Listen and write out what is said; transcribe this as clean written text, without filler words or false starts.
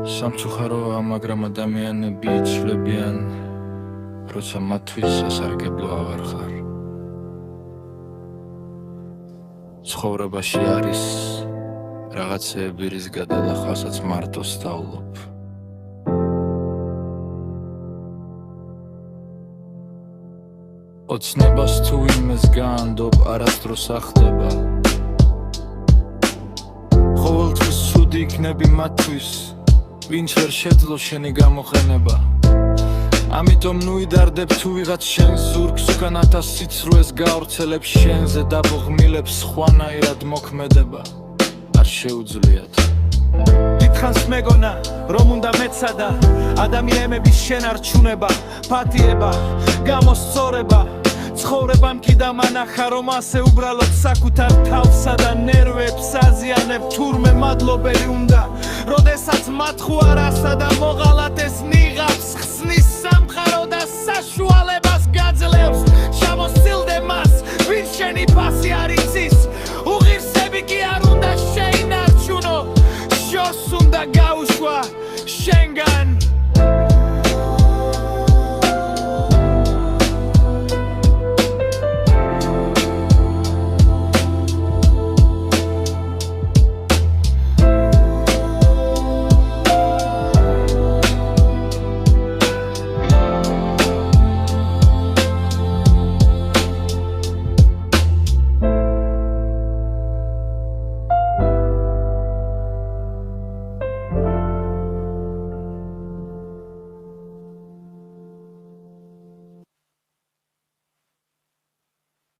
სამწუხაროა, მაგრამ ადამიანები იცვლებიან, როცა მათთვის სასარგებლო აღარ ხარ. ცხოვრებაში არის რაღაცეები, რის გადალახვასაც მარტო სწავლობ. ოცნებას თუ იმეს გაანდობ, არასდროს ახდება. ყოველთვის ცუდი იქნები მათთვის, ვინც ვერ შეძლო შენი გამოყენება. ამიტომ ნუ იდარდებ თუ ვიღაც შენს ზურგს, უკან 1000 სიცრუეს გავრცელებ შენზე, დაბოღმილებს სხვანაირად მოქმედება. არ შეუძლიათ დიდხანს მეგონა, რომ უნდა მეცადა ადამიანების შენარჩუნება, პატიება, გამოსწორება. ცხოვრებამ კიდა მანახა, რომ ასე უბრალოდ საკუთარ თავსა და ნერვებს აზიანებ, თურმე მადლობელი უნდა, როდესაც მათ ხუარასა და მოღალატ ეს ნიღავს, ხსნის სამყარო და საშუალებას გაძლევს. ჩამოსცილდე მას, ვინც შენი ფასი არის